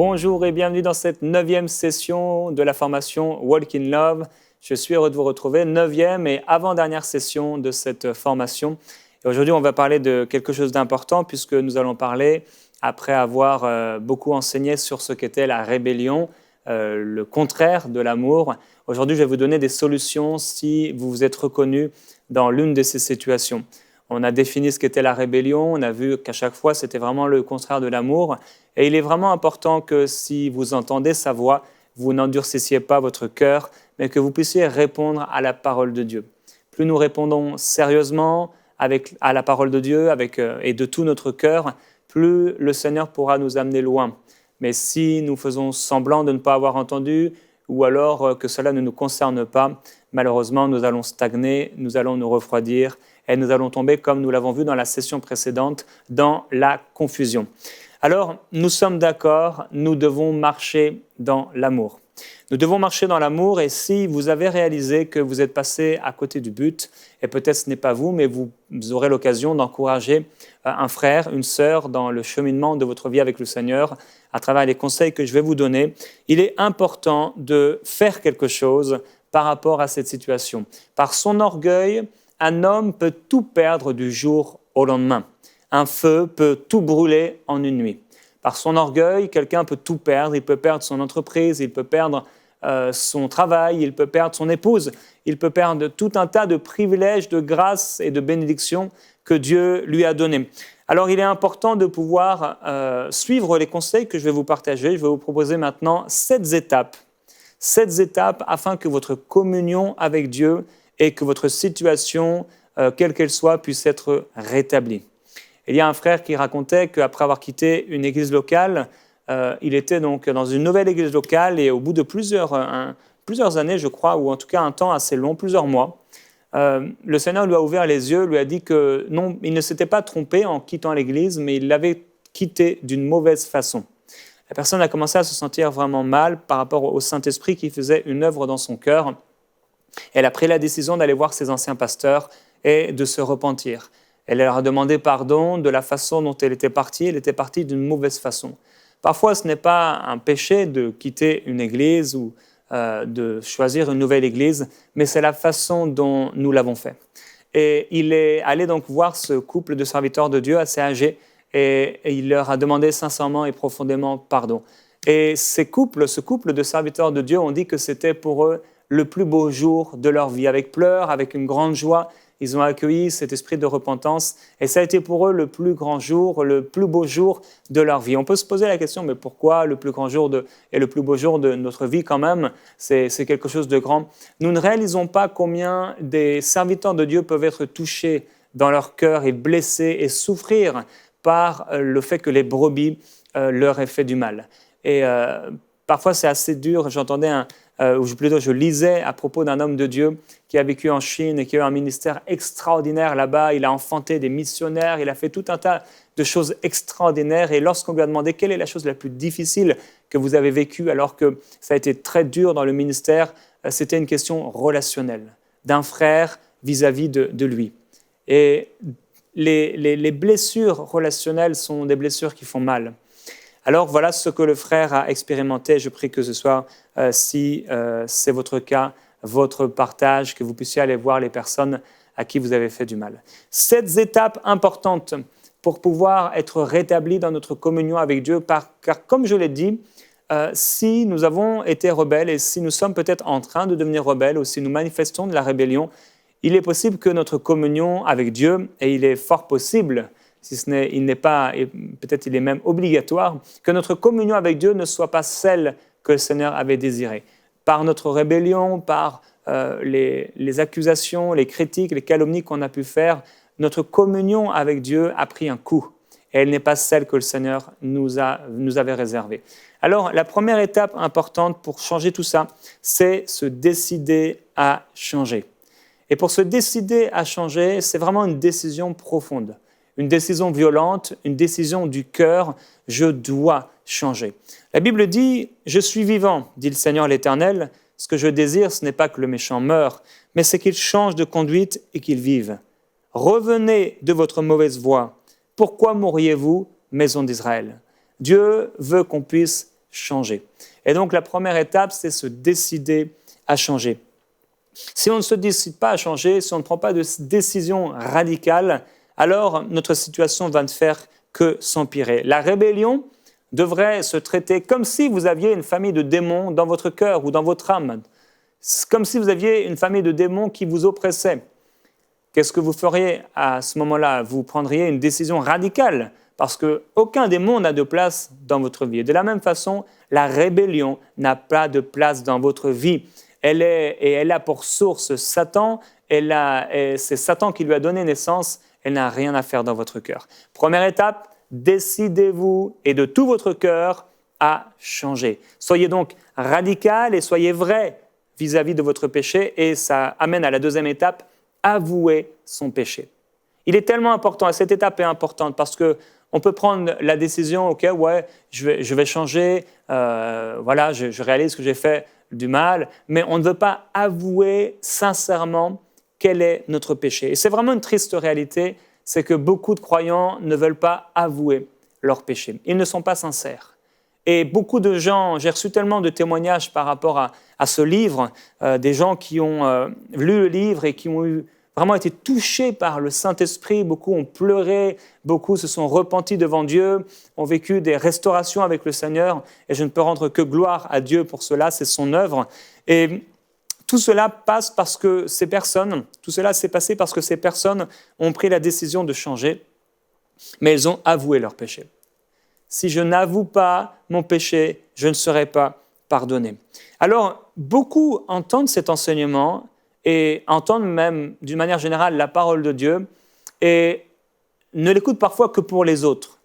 Bonjour et bienvenue dans cette 9e session de la formation Walk in Love. Je suis heureux de vous retrouver, 9e et avant-dernière session de cette formation. Et aujourd'hui, on va parler de quelque chose d'important puisque nous allons parler, après avoir beaucoup enseigné sur ce qu'était la rébellion, le contraire de l'amour. Aujourd'hui, je vais vous donner des solutions si vous vous êtes reconnu dans l'une de ces situations. On a défini ce qu'était la rébellion, on a vu qu'à chaque fois, c'était vraiment le contraire de l'amour. Et il est vraiment important que si vous entendez sa voix, vous n'endurcissiez pas votre cœur, mais que vous puissiez répondre à la parole de Dieu. Plus nous répondons sérieusement à la parole de Dieu et de tout notre cœur, plus le Seigneur pourra nous amener loin. Mais si nous faisons semblant de ne pas avoir entendu, ou alors que cela ne nous concerne pas, malheureusement, nous allons stagner, nous allons nous refroidir, et nous allons tomber, comme nous l'avons vu dans la session précédente, dans la confusion. Alors, nous sommes d'accord, nous devons marcher dans l'amour. Nous devons marcher dans l'amour et si vous avez réalisé que vous êtes passé à côté du but, et peut-être ce n'est pas vous, mais vous aurez l'occasion d'encourager un frère, une sœur dans le cheminement de votre vie avec le Seigneur, à travers les conseils que je vais vous donner, il est important de faire quelque chose par rapport à cette situation. Par son orgueil, un homme peut tout perdre du jour au lendemain. Un feu peut tout brûler en une nuit. Par son orgueil, quelqu'un peut tout perdre. Il peut perdre son entreprise, il peut perdre son travail, il peut perdre son épouse, il peut perdre tout un tas de privilèges, de grâces et de bénédictions que Dieu lui a donnés. Alors, il est important de pouvoir suivre les conseils que je vais vous partager. Je vais vous proposer maintenant 7 étapes afin que votre communion avec Dieu et que votre situation, quelle qu'elle soit, puisse être rétablie. Il y a un frère qui racontait qu'après avoir quitté une église locale, il était donc dans une nouvelle église locale et au bout de plusieurs années, je crois, ou en tout cas un temps assez long, plusieurs mois, le Seigneur lui a ouvert les yeux, lui a dit que non, il ne s'était pas trompé en quittant l'église, mais il l'avait quitté d'une mauvaise façon. La personne a commencé à se sentir vraiment mal par rapport au Saint-Esprit qui faisait une œuvre dans son cœur. Elle a pris la décision d'aller voir ses anciens pasteurs et de se repentir. Elle leur a demandé pardon de la façon dont elle était partie. Elle était partie d'une mauvaise façon. Parfois, ce n'est pas un péché de quitter une église ou de choisir une nouvelle église, mais c'est la façon dont nous l'avons fait. Et il est allé donc voir ce couple de serviteurs de Dieu assez âgés et il leur a demandé sincèrement et profondément pardon. Et ce couple de serviteurs de Dieu ont dit que c'était pour eux le plus beau jour de leur vie. Avec pleurs, avec une grande joie, ils ont accueilli cet esprit de repentance et ça a été pour eux le plus grand jour, le plus beau jour de leur vie. On peut se poser la question, mais pourquoi le plus grand jour et le plus beau jour de notre vie quand même, c'est quelque chose de grand. Nous ne réalisons pas combien des serviteurs de Dieu peuvent être touchés dans leur cœur et blessés et souffrir par le fait que les brebis leur aient fait du mal. Et parfois c'est assez dur, je lisais à propos d'un homme de Dieu qui a vécu en Chine et qui a eu un ministère extraordinaire là-bas. Il a enfanté des missionnaires, il a fait tout un tas de choses extraordinaires. Et lorsqu'on lui a demandé quelle est la chose la plus difficile que vous avez vécue alors que ça a été très dur dans le ministère, c'était une question relationnelle d'un frère vis-à-vis de lui. Et les blessures relationnelles sont des blessures qui font mal. Alors voilà ce que le frère a expérimenté. Je prie que ce soit, si c'est votre cas, votre partage, que vous puissiez aller voir les personnes à qui vous avez fait du mal. 7 étapes importantes pour pouvoir être rétablis dans notre communion avec Dieu, car comme je l'ai dit, si nous avons été rebelles et si nous sommes peut-être en train de devenir rebelles ou si nous manifestons de la rébellion, il est possible que notre communion avec Dieu, et il est fort possible, il n'est pas, et peut-être il est même obligatoire, que notre communion avec Dieu ne soit pas celle que le Seigneur avait désirée. Par notre rébellion, par les accusations, les critiques, les calomnies qu'on a pu faire, notre communion avec Dieu a pris un coup. Et elle n'est pas celle que le Seigneur nous avait réservée. Alors, la première étape importante pour changer tout ça, c'est se décider à changer. Et pour se décider à changer, c'est vraiment une décision profonde. Une décision violente, une décision du cœur, je dois changer. La Bible dit « Je suis vivant, dit le Seigneur l'Éternel, ce que je désire, ce n'est pas que le méchant meure, mais c'est qu'il change de conduite et qu'il vive. Revenez de votre mauvaise voie. Pourquoi mourriez-vous, maison d'Israël ?» Dieu veut qu'on puisse changer. Et donc la première étape, c'est se décider à changer. Si on ne se décide pas à changer, si on ne prend pas de décision radicale, alors notre situation va ne faire que s'empirer. La rébellion devrait se traiter comme si vous aviez une famille de démons dans votre cœur ou dans votre âme, comme si vous aviez une famille de démons qui vous oppressait. Qu'est-ce que vous feriez à ce moment-là? Vous prendriez une décision radicale parce qu'aucun démon n'a de place dans votre vie. Et de la même façon, la rébellion n'a pas de place dans votre vie. Elle a pour source Satan, c'est Satan qui lui a donné naissance, elle n'a rien à faire dans votre cœur. Première étape, décidez-vous et de tout votre cœur à changer. Soyez donc radical et soyez vrai vis-à-vis de votre péché et ça amène à la deuxième étape, avouer son péché. Il est tellement important, et cette étape est importante parce qu'on peut prendre la décision, ok, ouais, je vais changer, voilà, je réalise que j'ai fait du mal, mais on ne veut pas avouer sincèrement quel est notre péché. Et c'est vraiment une triste réalité, c'est que beaucoup de croyants ne veulent pas avouer leur péché. Ils ne sont pas sincères. Et beaucoup de gens, j'ai reçu tellement de témoignages par rapport à ce livre, des gens qui ont lu le livre et qui ont vraiment été touchés par le Saint-Esprit. Beaucoup ont pleuré, beaucoup se sont repentis devant Dieu, ont vécu des restaurations avec le Seigneur. Et je ne peux rendre que gloire à Dieu pour cela, c'est son œuvre. Et tout cela passe parce que tout cela s'est passé parce que ces personnes ont pris la décision de changer, mais elles ont avoué leur péché. Si je n'avoue pas mon péché, je ne serai pas pardonné. Alors, beaucoup entendent cet enseignement et entendent même, d'une manière générale, la parole de Dieu et ne l'écoutent parfois que pour les autres.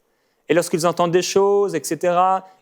Et lorsqu'ils entendent des choses, etc.,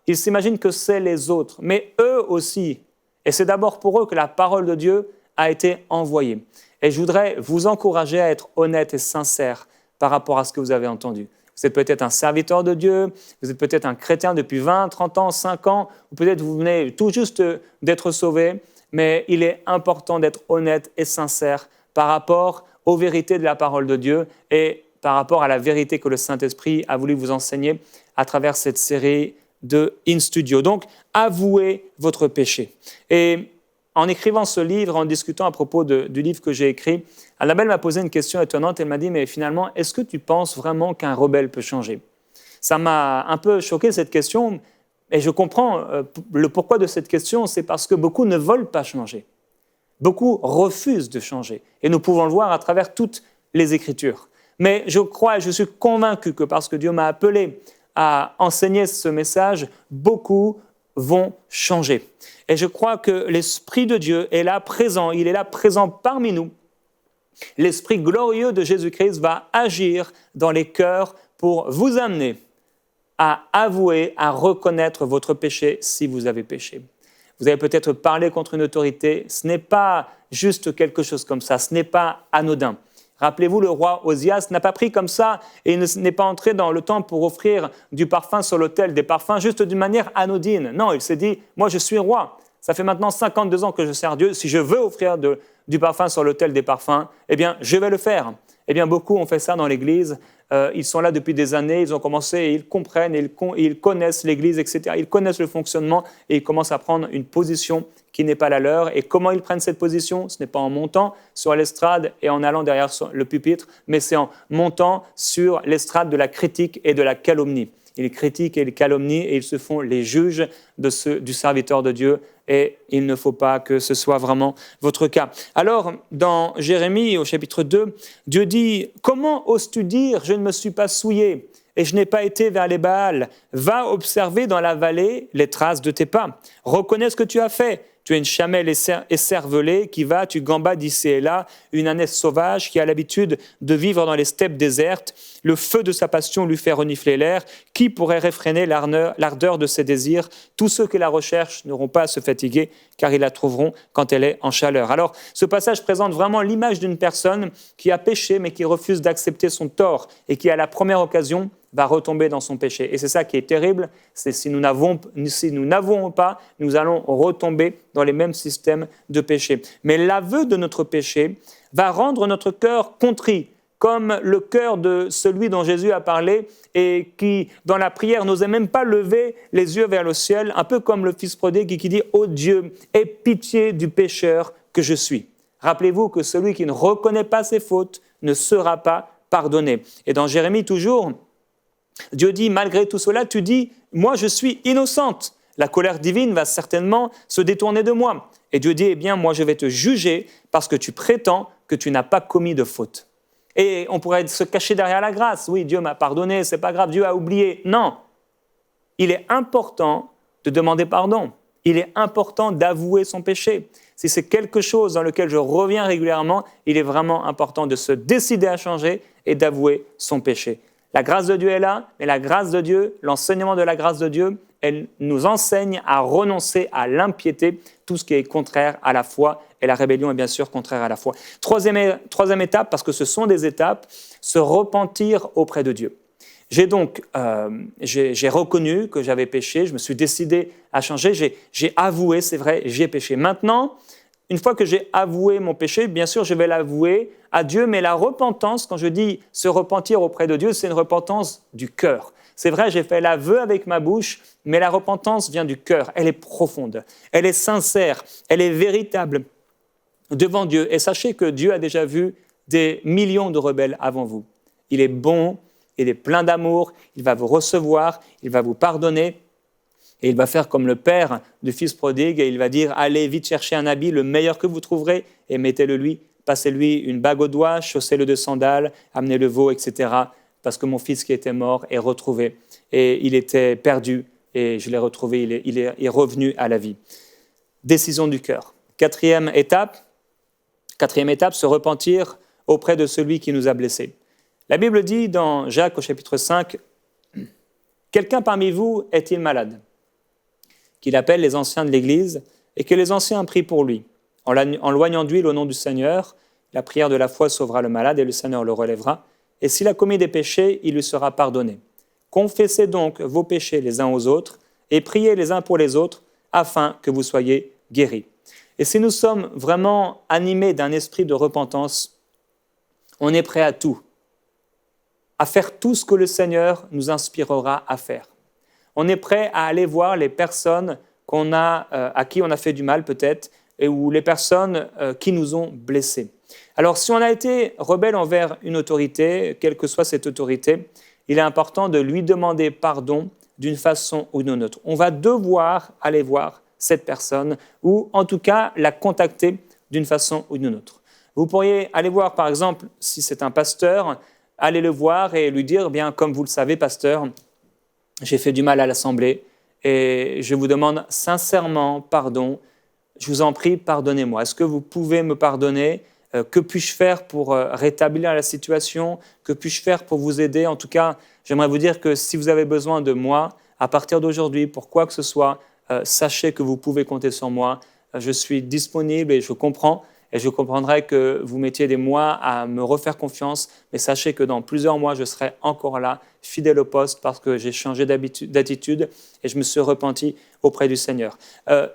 ils s'imaginent que c'est les autres. Mais eux aussi, et c'est d'abord pour eux que la parole de Dieu a été envoyée. Et je voudrais vous encourager à être honnête et sincère par rapport à ce que vous avez entendu. Vous êtes peut-être un serviteur de Dieu, vous êtes peut-être un chrétien depuis 20, 30 ans, 5 ans, ou peut-être vous venez tout juste d'être sauvé, mais il est important d'être honnête et sincère par rapport aux vérités de la parole de Dieu et par rapport à la vérité que le Saint-Esprit a voulu vous enseigner à travers cette série de In Studio. Donc, avouez votre péché. Et en écrivant ce livre, en discutant à propos du livre que j'ai écrit, Annabelle m'a posé une question étonnante. Elle m'a dit, mais finalement, est-ce que tu penses vraiment qu'un rebelle peut changer? Ça m'a un peu choqué cette question et je comprends le pourquoi de cette question. C'est parce que beaucoup ne veulent pas changer. Beaucoup refusent de changer. Et nous pouvons le voir à travers toutes les Écritures. Mais je crois et je suis convaincu que parce que Dieu m'a appelé à enseigner ce message, beaucoup vont changer. Et je crois que l'Esprit de Dieu est là présent, il est là présent parmi nous. L'Esprit glorieux de Jésus-Christ va agir dans les cœurs pour vous amener à avouer, à reconnaître votre péché si vous avez péché. Vous avez peut-être parlé contre une autorité, ce n'est pas juste quelque chose comme ça, ce n'est pas anodin. Rappelez-vous, le roi Osias n'a pas pris comme ça et il n'est pas entré dans le temple pour offrir du parfum sur l'autel, des parfums juste d'une manière anodine. Non, il s'est dit, moi je suis roi, ça fait maintenant 52 ans que je sers Dieu, si je veux offrir du parfum sur l'autel des parfums, eh bien je vais le faire. Eh bien beaucoup ont fait ça dans l'Église, ils sont là depuis des années, ils ont commencé et ils comprennent, ils connaissent l'Église, etc. Ils connaissent le fonctionnement et ils commencent à prendre une position qui n'est pas la leur. Et comment ils prennent cette position? Ce n'est pas en montant sur l'estrade et en allant derrière le pupitre, mais c'est en montant sur l'estrade de la critique et de la calomnie. Ils critiquent et ils calomnient et ils se font les juges du serviteur de Dieu et il ne faut pas que ce soit vraiment votre cas. Alors, dans Jérémie au chapitre 2, Dieu dit « Comment oses-tu dire « Je ne me suis pas souillé » et je n'ai pas été vers les Baals. Va observer dans la vallée les traces de tes pas. Reconnais ce que tu as fait. Tu es une chamelle écervelée qui va, tu gambades ici et là, une ânesse sauvage qui a l'habitude de vivre dans les steppes désertes. Le feu de sa passion lui fait renifler l'air. Qui pourrait réfréner l'ardeur de ses désirs? Tous ceux qui la recherchent n'auront pas à se fatiguer, car ils la trouveront quand elle est en chaleur. Alors, ce passage présente vraiment l'image d'une personne qui a péché, mais qui refuse d'accepter son tort et qui, à la première occasion, va retomber dans son péché. Et c'est ça qui est terrible, c'est si nous n'avons pas, nous allons retomber dans les mêmes systèmes de péché. Mais l'aveu de notre péché va rendre notre cœur contrit, comme le cœur de celui dont Jésus a parlé et qui, dans la prière, n'osait même pas lever les yeux vers le ciel, un peu comme le fils prodigue qui dit « Ô Dieu, aie pitié du pécheur que je suis ». Rappelez-vous que celui qui ne reconnaît pas ses fautes ne sera pas pardonné. Et dans Jérémie toujours, Dieu dit, malgré tout cela, tu dis, moi je suis innocente. La colère divine va certainement se détourner de moi. Et Dieu dit, eh bien, moi je vais te juger parce que tu prétends que tu n'as pas commis de faute. Et on pourrait se cacher derrière la grâce. Oui, Dieu m'a pardonné, c'est pas grave, Dieu a oublié. Non, il est important de demander pardon. Il est important d'avouer son péché. Si c'est quelque chose dans lequel je reviens régulièrement, il est vraiment important de se décider à changer et d'avouer son péché. La grâce de Dieu est là, mais la grâce de Dieu, l'enseignement de la grâce de Dieu, elle nous enseigne à renoncer à l'impiété, tout ce qui est contraire à la foi, et la rébellion est bien sûr contraire à la foi. Troisième étape, parce que ce sont des étapes, se repentir auprès de Dieu. J'ai reconnu que j'avais péché, je me suis décidé à changer, j'ai avoué, c'est vrai, j'ai péché. Maintenant, une fois que j'ai avoué mon péché, bien sûr, je vais l'avouer à Dieu, mais la repentance, quand je dis se repentir auprès de Dieu, c'est une repentance du cœur. C'est vrai, j'ai fait l'aveu avec ma bouche, mais la repentance vient du cœur, elle est profonde, elle est sincère, elle est véritable devant Dieu. Et sachez que Dieu a déjà vu des millions de rebelles avant vous. Il est bon, il est plein d'amour, il va vous recevoir, il va vous pardonner. Et il va faire comme le père du fils prodigue et il va dire « Allez vite chercher un habit, le meilleur que vous trouverez, et mettez-le lui, passez-lui une bague au doigt, chaussez-le de sandales, amenez le veau, etc. Parce que mon fils qui était mort est retrouvé. Et il était perdu et je l'ai retrouvé, il est revenu à la vie. » Décision du cœur. Quatrième étape, se repentir auprès de celui qui nous a blessés. La Bible dit dans Jacques au chapitre 5, « Quelqu'un parmi vous est-il malade ?» qu'il appelle les anciens de l'Église et que les anciens prient pour lui. En loignant d'huile au nom du Seigneur, la prière de la foi sauvera le malade et le Seigneur le relèvera. Et s'il a commis des péchés, il lui sera pardonné. Confessez donc vos péchés les uns aux autres et priez les uns pour les autres afin que vous soyez guéris. Et si nous sommes vraiment animés d'un esprit de repentance, on est prêt à tout, à faire tout ce que le Seigneur nous inspirera à faire. On est prêt à aller voir les personnes à qui on a fait du mal peut-être, ou les personnes qui nous ont blessés. Alors si on a été rebelle envers une autorité, quelle que soit cette autorité, il est important de lui demander pardon d'une façon ou d'une autre. On va devoir aller voir cette personne, ou en tout cas la contacter d'une façon ou d'une autre. Vous pourriez aller voir par exemple, si c'est un pasteur, aller le voir et lui dire, bien comme vous le savez pasteur, j'ai fait du mal à l'Assemblée et je vous demande sincèrement pardon. Je vous en prie, pardonnez-moi. Est-ce que vous pouvez me pardonner ? Que puis-je faire pour rétablir la situation ? Que puis-je faire pour vous aider ? En tout cas, j'aimerais vous dire que si vous avez besoin de moi, à partir d'aujourd'hui, pour quoi que ce soit, sachez que vous pouvez compter sur moi. Je suis disponible et je comprends. Et je comprendrai que vous mettiez des mois à me refaire confiance, mais sachez que dans plusieurs mois, je serai encore là, fidèle au poste, parce que j'ai changé d'attitude et je me suis repenti auprès du Seigneur.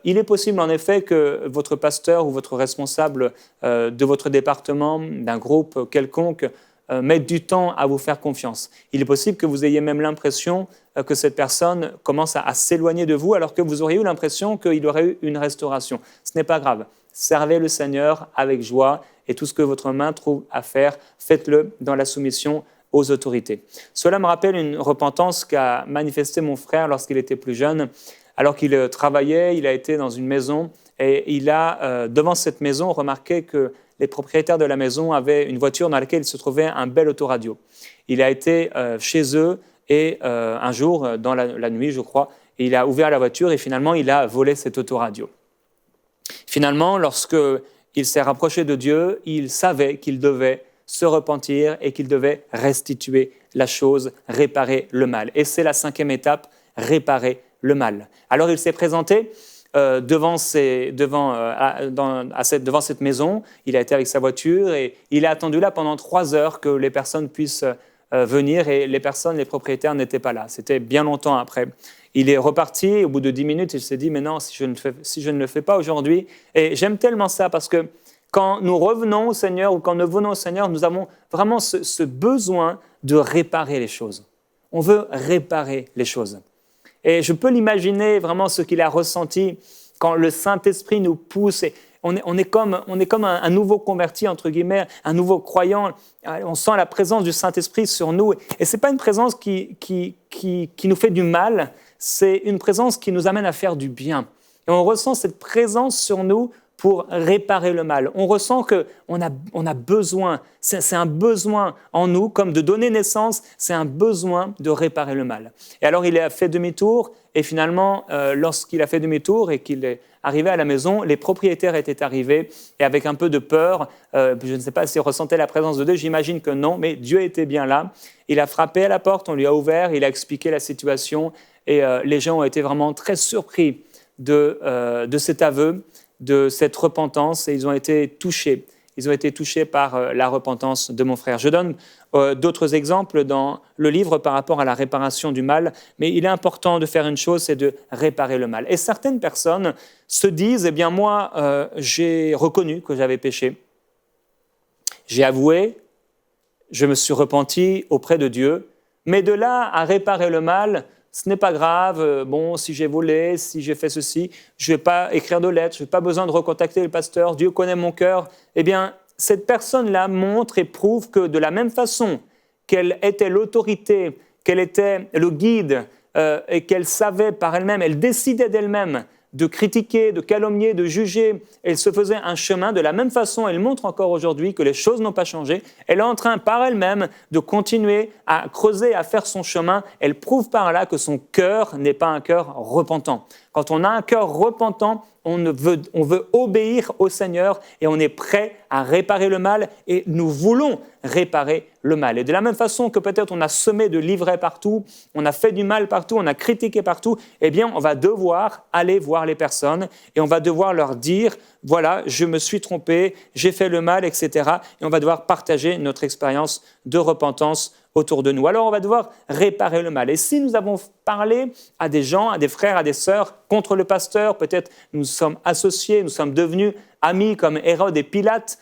Il est possible en effet que votre pasteur ou votre responsable de votre département, d'un groupe quelconque, mette du temps à vous faire confiance. Il est possible que vous ayez même l'impression que cette personne commence à s'éloigner de vous, alors que vous auriez eu l'impression qu'il y aurait eu une restauration. Ce n'est pas grave. Servez le Seigneur avec joie et tout ce que votre main trouve à faire, faites-le dans la soumission aux autorités. Cela me rappelle une repentance qu'a manifestée mon frère lorsqu'il était plus jeune. Alors qu'il travaillait, il a été dans une maison et il a, devant cette maison, remarqué que les propriétaires de la maison avaient une voiture dans laquelle il se trouvait un bel autoradio. Il a été chez eux et un jour, dans la nuit, je crois, il a ouvert la voiture et finalement, il a volé cet autoradio. Finalement, lorsqu'il s'est rapproché de Dieu, il savait qu'il devait se repentir et qu'il devait restituer la chose, réparer le mal. Et c'est la 5e étape, réparer le mal. Alors il s'est présenté devant cette maison, il a été avec sa voiture et il a attendu là pendant 3 heures que les personnes puissent venir et les propriétaires n'étaient pas là. C'était bien longtemps après. Il est reparti, au bout de 10 minutes, il s'est dit « Mais non, si je ne le fais pas aujourd'hui… » Et j'aime tellement ça parce que quand nous revenons au Seigneur ou quand nous venons au Seigneur, nous avons vraiment ce besoin de réparer les choses. On veut réparer les choses. Et je peux l'imaginer vraiment ce qu'il a ressenti quand le Saint-Esprit nous pousse. Et on est comme un nouveau converti, entre guillemets, un nouveau croyant. On sent la présence du Saint-Esprit sur nous. Et ce n'est pas une présence qui nous fait du mal, c'est une présence qui nous amène à faire du bien. Et on ressent cette présence sur nous pour réparer le mal. On ressent qu'on a besoin, c'est un besoin en nous, comme de donner naissance, c'est un besoin de réparer le mal. Et alors il a fait demi-tour, et finalement, lorsqu'il a fait demi-tour et qu'il est arrivé à la maison, les propriétaires étaient arrivés, et avec un peu de peur, je ne sais pas s'il ressentait la présence de Dieu, j'imagine que non, mais Dieu était bien là. Il a frappé à la porte, on lui a ouvert, il a expliqué la situation, et les gens ont été vraiment très surpris de cet aveu, de cette repentance, et ils ont été touchés. Ils ont été touchés par la repentance de mon frère. Je donne d'autres exemples dans le livre par rapport à la réparation du mal, mais il est important de faire une chose, c'est de réparer le mal. Et certaines personnes se disent, eh bien moi, j'ai reconnu que j'avais péché, j'ai avoué, je me suis repenti auprès de Dieu, mais de là à réparer le mal, ce n'est pas grave, bon, si j'ai volé, si j'ai fait ceci, je ne vais pas écrire de lettres, je n'ai pas besoin de recontacter le pasteur, Dieu connaît mon cœur. Eh bien, cette personne-là montre et prouve que de la même façon qu'elle était l'autorité, qu'elle était le guide et qu'elle savait par elle-même, elle décidait d'elle-même de critiquer, de calomnier, de juger, elle se faisait un chemin. De la même façon, elle montre encore aujourd'hui que les choses n'ont pas changé. Elle est en train par elle-même de continuer à creuser, à faire son chemin. Elle prouve par là que son cœur n'est pas un cœur repentant. Quand on a un cœur repentant, on veut obéir au Seigneur et on est prêt à réparer le mal et nous voulons réparer le mal. Et de la même façon que peut-être on a semé de l'ivraie partout, on a fait du mal partout, on a critiqué partout, eh bien on va devoir aller voir les personnes et on va devoir leur dire, voilà, je me suis trompé, j'ai fait le mal, etc. Et on va devoir partager notre expérience de repentance autour de nous. Alors on va devoir réparer le mal. Et si nous avons parlé à des gens, à des frères, à des sœurs contre le pasteur, peut-être nous sommes associés, nous sommes devenus amis comme Hérode et Pilate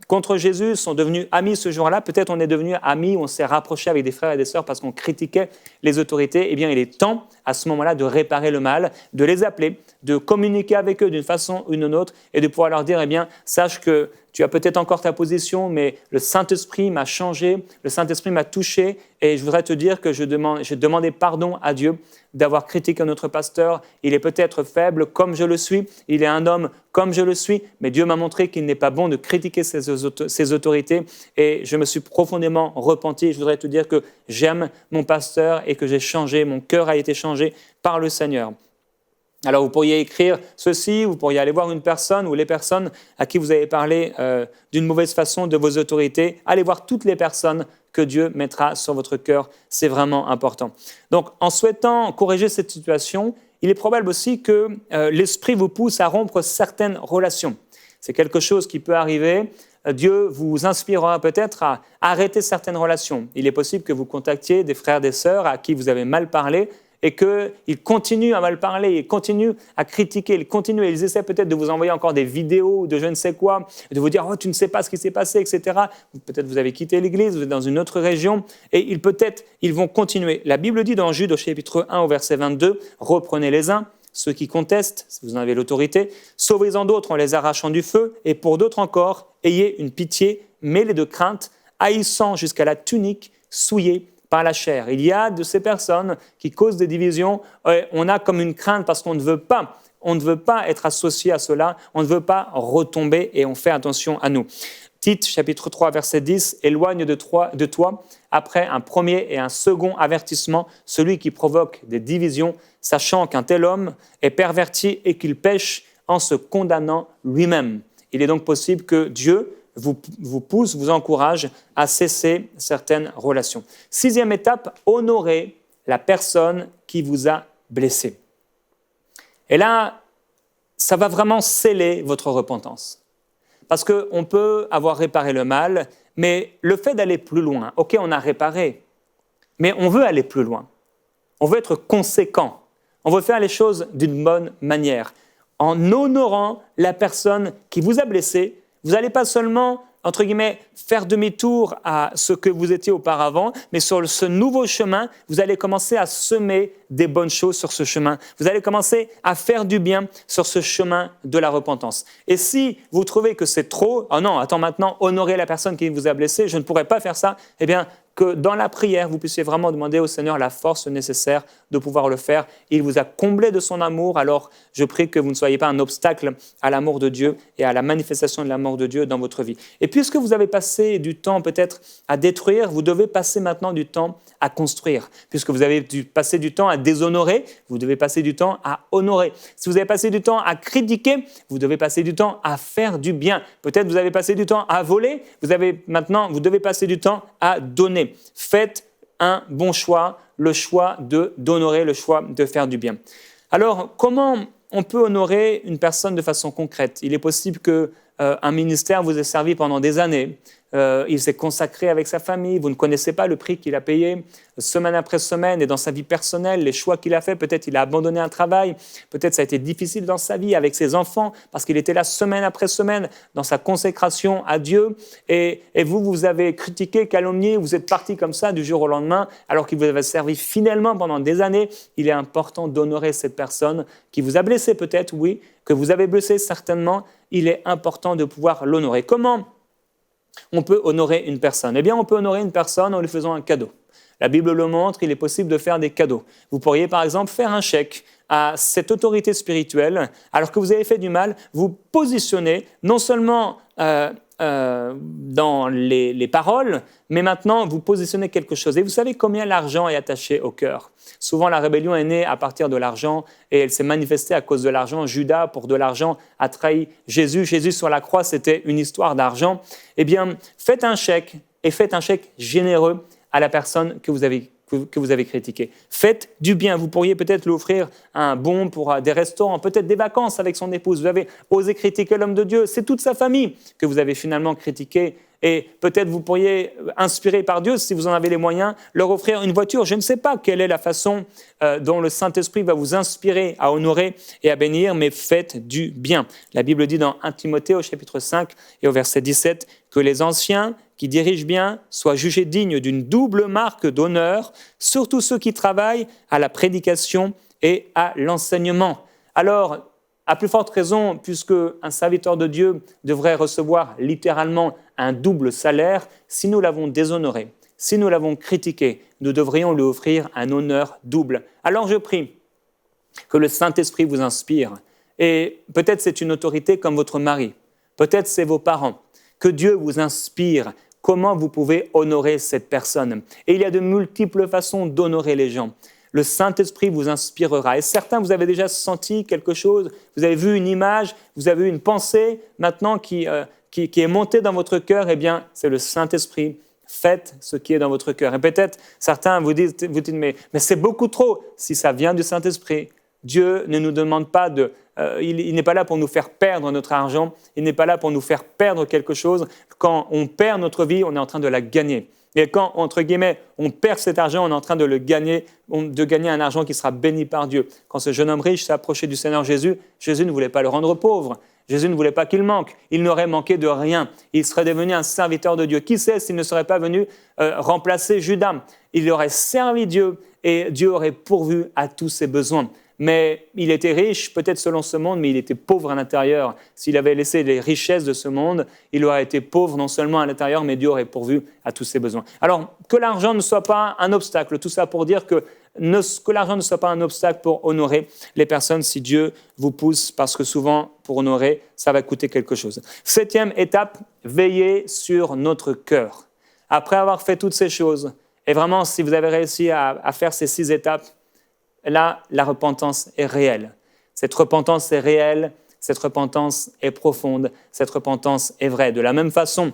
contre Jésus, sont devenus amis ce jour-là, peut-être on est devenus amis, on s'est rapproché avec des frères et des sœurs parce qu'on critiquait les autorités, eh bien il est temps à ce moment-là de réparer le mal, de les appeler, de communiquer avec eux d'une façon ou d'une autre et de pouvoir leur dire, eh bien sache que tu as peut-être encore ta position, mais le Saint-Esprit m'a changé, le Saint-Esprit m'a touché et je voudrais te dire que j'ai demandé pardon à Dieu d'avoir critiqué notre pasteur. Il est peut-être faible comme je le suis, il est un homme comme je le suis, mais Dieu m'a montré qu'il n'est pas bon de critiquer ses autorités et je me suis profondément repenti. Je voudrais te dire que j'aime mon pasteur et que j'ai changé, mon cœur a été changé par le Seigneur. Alors vous pourriez écrire ceci, vous pourriez aller voir une personne ou les personnes à qui vous avez parlé d'une mauvaise façon de vos autorités. Allez voir toutes les personnes que Dieu mettra sur votre cœur, c'est vraiment important. Donc en souhaitant corriger cette situation, il est probable aussi que l'Esprit vous pousse à rompre certaines relations. C'est quelque chose qui peut arriver. Dieu vous inspirera peut-être à arrêter certaines relations. Il est possible que vous contactiez des frères, des sœurs à qui vous avez mal parlé, et qu'ils continuent à mal parler, ils continuent à critiquer, ils essaient peut-être de vous envoyer encore des vidéos de je ne sais quoi, de vous dire « Oh, tu ne sais pas ce qui s'est passé, etc. » Peut-être vous avez quitté l'église, vous êtes dans une autre région, et ils vont continuer. La Bible dit dans Jude au chapitre 1 au verset 22, « Reprenez les uns, ceux qui contestent, si vous en avez l'autorité, sauvez-en d'autres en les arrachant du feu, et pour d'autres encore, ayez une pitié mêlée de crainte, haïssant jusqu'à la tunique, souillée par la chair. » Il y a de ces personnes qui causent des divisions. On a comme une crainte parce qu'on ne veut pas être associé à cela, on ne veut pas retomber et on fait attention à nous. Tite, chapitre 3, verset 10, « Éloigne de toi, après un premier et un second avertissement, celui qui provoque des divisions, sachant qu'un tel homme est perverti et qu'il pêche en se condamnant lui-même. » Il est donc possible que Dieu vous pousse, vous encourage à cesser certaines relations. 6e étape, honorer la personne qui vous a blessé. Et là, ça va vraiment sceller votre repentance. Parce qu'on peut avoir réparé le mal, mais le fait d'aller plus loin, ok, on a réparé, mais on veut aller plus loin. On veut être conséquent. On veut faire les choses d'une bonne manière. En honorant la personne qui vous a blessé, vous n'allez pas seulement, entre guillemets, faire demi-tour à ce que vous étiez auparavant, mais sur ce nouveau chemin, vous allez commencer à semer des bonnes choses sur ce chemin. Vous allez commencer à faire du bien sur ce chemin de la repentance. Et si vous trouvez que c'est trop, oh non, attends maintenant, honorer la personne qui vous a blessé, je ne pourrais pas faire ça, eh bien, que dans la prière, vous puissiez vraiment demander au Seigneur la force nécessaire de pouvoir le faire. Il vous a comblé de son amour, alors je prie que vous ne soyez pas un obstacle à l'amour de Dieu et à la manifestation de l'amour de Dieu dans votre vie. Et puisque vous avez passé du temps peut-être à détruire, vous devez passer maintenant du temps à construire. Puisque vous avez passé du temps à déshonorer, vous devez passer du temps à honorer. Si vous avez passé du temps à critiquer, vous devez passer du temps à faire du bien. Peut-être vous avez passé du temps à voler, vous devez passer du temps à donner. Faites un bon choix, le choix d'honorer, le choix de faire du bien. Alors, comment on peut honorer une personne de façon concrète? Il est possible qu'un ministère vous ait servi pendant des années. Il s'est consacré avec sa famille, vous ne connaissez pas le prix qu'il a payé semaine après semaine et dans sa vie personnelle, les choix qu'il a fait, peut-être il a abandonné un travail, peut-être ça a été difficile dans sa vie avec ses enfants parce qu'il était là semaine après semaine dans sa consécration à Dieu et vous avez critiqué, calomnié, vous êtes parti comme ça du jour au lendemain alors qu'il vous avait servi fidèlement pendant des années. Il est important d'honorer cette personne qui vous a blessé peut-être, oui, que vous avez blessé certainement. Il est important de pouvoir l'honorer. Comment on peut honorer une personne? Eh bien, on peut honorer une personne en lui faisant un cadeau. La Bible le montre, il est possible de faire des cadeaux. Vous pourriez par exemple faire un chèque à cette autorité spirituelle, alors que vous avez fait du mal, vous positionnez non seulement dans les paroles, mais maintenant vous positionnez quelque chose. Et vous savez combien l'argent est attaché au cœur. Souvent la rébellion est née à partir de l'argent et elle s'est manifestée à cause de l'argent. Judas, pour de l'argent, a trahi Jésus. Jésus sur la croix, c'était une histoire d'argent. Eh bien, faites un chèque et faites un chèque généreux à la personne que vous avez critiquée. Faites du bien. Vous pourriez peut-être lui offrir un bon pour des restaurants, peut-être des vacances avec son épouse. Vous avez osé critiquer l'homme de Dieu. C'est toute sa famille que vous avez finalement critiqué. Et peut-être vous pourriez, inspiré par Dieu, si vous en avez les moyens, leur offrir une voiture. Je ne sais pas quelle est la façon dont le Saint-Esprit va vous inspirer à honorer et à bénir, mais faites du bien. La Bible dit dans 1 Timothée au chapitre 5 et au verset 17 que les anciens qui dirigent bien soient jugés dignes d'une double marque d'honneur, surtout ceux qui travaillent à la prédication et à l'enseignement. Alors, à plus forte raison, puisque un serviteur de Dieu devrait recevoir littéralement un double salaire, si nous l'avons déshonoré, si nous l'avons critiqué, nous devrions lui offrir un honneur double. Alors je prie que le Saint-Esprit vous inspire, et peut-être c'est une autorité comme votre mari, peut-être c'est vos parents, que Dieu vous inspire comment vous pouvez honorer cette personne. Et il y a de multiples façons d'honorer les gens. Le Saint-Esprit vous inspirera. Et certains, vous avez déjà senti quelque chose, vous avez vu une image, vous avez eu une pensée maintenant qui est montée dans votre cœur, eh bien, c'est le Saint-Esprit. Faites ce qui est dans votre cœur. Et peut-être, certains vous disent mais c'est beaucoup trop. Si ça vient du Saint-Esprit, Dieu ne nous demande pas il n'est pas là pour nous faire perdre notre argent, il n'est pas là pour nous faire perdre quelque chose. Quand on perd notre vie, on est en train de la gagner. Et quand, entre guillemets, on perd cet argent, on est en train de gagner un argent qui sera béni par Dieu. Quand ce jeune homme riche s'est approché du Seigneur Jésus, Jésus ne voulait pas le rendre pauvre. Jésus ne voulait pas qu'il manque. Il n'aurait manqué de rien. Il serait devenu un serviteur de Dieu. Qui sait s'il ne serait pas venu remplacer Judas? Il aurait servi Dieu et Dieu aurait pourvu à tous ses besoins. Mais il était riche, peut-être selon ce monde, mais il était pauvre à l'intérieur. S'il avait laissé les richesses de ce monde, il aurait été pauvre non seulement à l'intérieur, mais Dieu aurait pourvu à tous ses besoins. Alors, que l'argent ne soit pas un obstacle, tout ça pour dire que l'argent ne soit pas un obstacle pour honorer les personnes si Dieu vous pousse, parce que souvent, pour honorer, ça va coûter quelque chose. 7e étape, veillez sur notre cœur. Après avoir fait toutes ces choses, et vraiment, si vous avez réussi à faire ces 6 étapes, là, la repentance est réelle. Cette repentance est réelle, cette repentance est profonde, cette repentance est vraie. De la même façon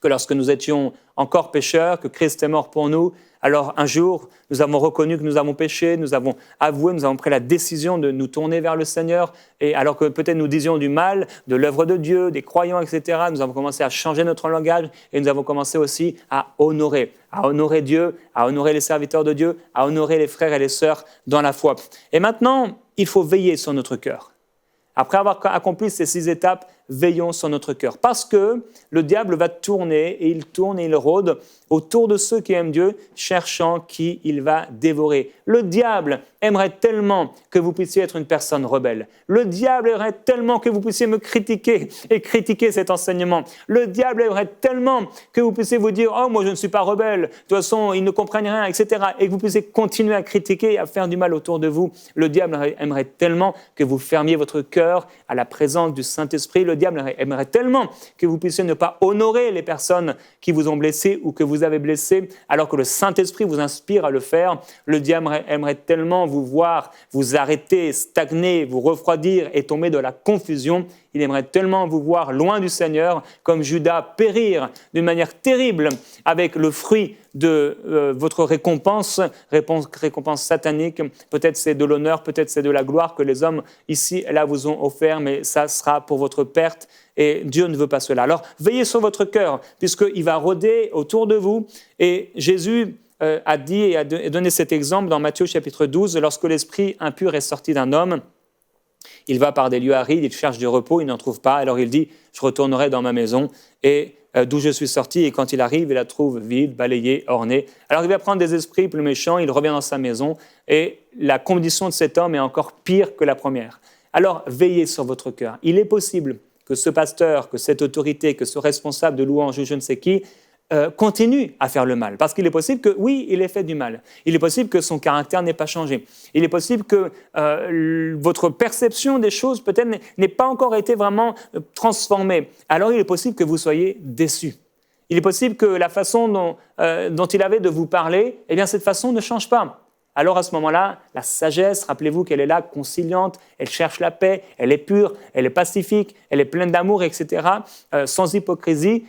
que lorsque nous étions encore pécheurs, que Christ est mort pour nous, alors un jour, nous avons reconnu que nous avons péché, nous avons avoué, nous avons pris la décision de nous tourner vers le Seigneur, et alors que peut-être nous disions du mal de l'œuvre de Dieu, des croyants, etc., nous avons commencé à changer notre langage, et nous avons commencé aussi à honorer Dieu, à honorer les serviteurs de Dieu, à honorer les frères et les sœurs dans la foi. Et maintenant, il faut veiller sur notre cœur. Après avoir accompli ces 6 étapes, veillons sur notre cœur. Parce que le diable va tourner et il rôde autour de ceux qui aiment Dieu, cherchant qui il va dévorer. Le diable aimerait tellement que vous puissiez être une personne rebelle. Le diable aimerait tellement que vous puissiez me critiquer et critiquer cet enseignement. Le diable aimerait tellement que vous puissiez vous dire « Oh, moi je ne suis pas rebelle, de toute façon ils ne comprennent rien, etc. » et que vous puissiez continuer à critiquer et à faire du mal autour de vous. Le diable aimerait tellement que vous fermiez votre cœur à la présence du Saint-Esprit. Le diable aimerait tellement que vous puissiez ne pas honorer les personnes qui vous ont blessé ou que vous avez blessé, alors que le Saint-Esprit vous inspire à le faire. Le diable aimerait tellement vous voir, vous arrêter, stagner, vous refroidir et tomber dans la confusion. Il aimerait tellement vous voir loin du Seigneur, comme Judas, périr d'une manière terrible avec le fruit de votre récompense satanique. Peut-être c'est de l'honneur, peut-être c'est de la gloire que les hommes ici et là vous ont offert, mais ça sera pour votre perte et Dieu ne veut pas cela. Alors veillez sur votre cœur, puisqu'il va rôder autour de vous. Et Jésus a dit et a donné cet exemple dans Matthieu chapitre 12, lorsque l'esprit impur est sorti d'un homme, il va par des lieux arides, il cherche du repos, il n'en trouve pas. Alors il dit, je retournerai dans ma maison et d'où je suis sorti. Et quand il arrive, il la trouve vide, balayée, ornée. Alors il va prendre des esprits plus méchants, il revient dans sa maison et la condition de cet homme est encore pire que la première. Alors veillez sur votre cœur. Il est possible que ce pasteur, que cette autorité, que ce responsable de louange ou je ne sais qui, continue à faire le mal. Parce qu'il est possible que, oui, il ait fait du mal. Il est possible que son caractère n'ait pas changé. Il est possible que votre perception des choses peut-être n'ait pas encore été vraiment transformée. Alors il est possible que vous soyez déçus. Il est possible que la façon dont il avait de vous parler, eh bien cette façon ne change pas. Alors à ce moment-là, la sagesse, rappelez-vous qu'elle est là, conciliante, elle cherche la paix, elle est pure, elle est pacifique, elle est pleine d'amour, etc., sans hypocrisie,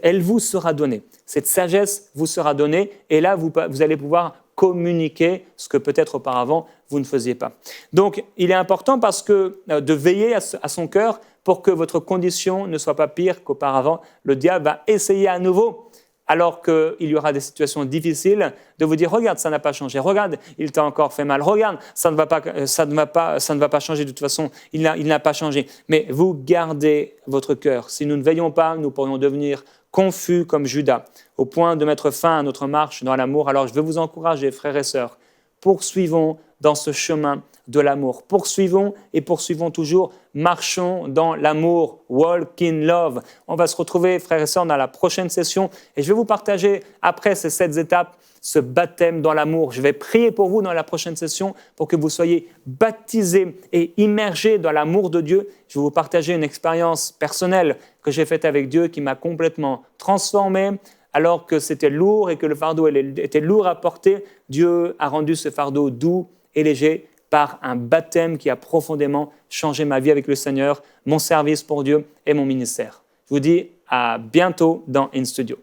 elle vous sera donnée. Cette sagesse vous sera donnée et là, vous allez pouvoir communiquer ce que peut-être auparavant, vous ne faisiez pas. Donc, il est important parce que de veiller à son cœur pour que votre condition ne soit pas pire qu'auparavant. Le diable va essayer à nouveau, alors qu'il y aura des situations difficiles, de vous dire « Regarde, ça n'a pas changé. Regarde, il t'a encore fait mal. Regarde, ça ne va pas changer de toute façon. Il n'a pas changé. » Mais vous gardez votre cœur. Si nous ne veillons pas, nous pourrions devenir confus comme Judas, au point de mettre fin à notre marche dans l'amour. Alors je veux vous encourager, frères et sœurs, poursuivons dans ce chemin de l'amour. Poursuivons et poursuivons toujours, marchons dans l'amour, walk in love. On va se retrouver, frères et sœurs, dans la prochaine session et je vais vous partager, après ces 7 étapes, ce baptême dans l'amour. Je vais prier pour vous dans la prochaine session pour que vous soyez baptisés et immergés dans l'amour de Dieu. Je vais vous partager une expérience personnelle que j'ai faite avec Dieu qui m'a complètement transformé. Alors que c'était lourd et que le fardeau était lourd à porter, Dieu a rendu ce fardeau doux et léger par un baptême qui a profondément changé ma vie avec le Seigneur, mon service pour Dieu et mon ministère. Je vous dis à bientôt dans InStudio.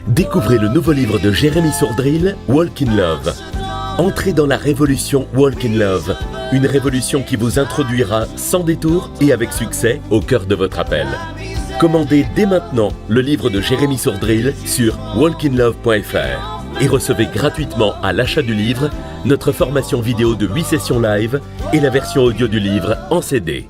Découvrez le nouveau livre de Jérémy Sourdril, Walk in Love. Entrez dans la révolution Walk in Love, une révolution qui vous introduira sans détour et avec succès au cœur de votre appel. Commandez dès maintenant le livre de Jérémy Sourdril sur walkinlove.fr et recevez gratuitement à l'achat du livre notre formation vidéo de 8 sessions live et la version audio du livre en CD.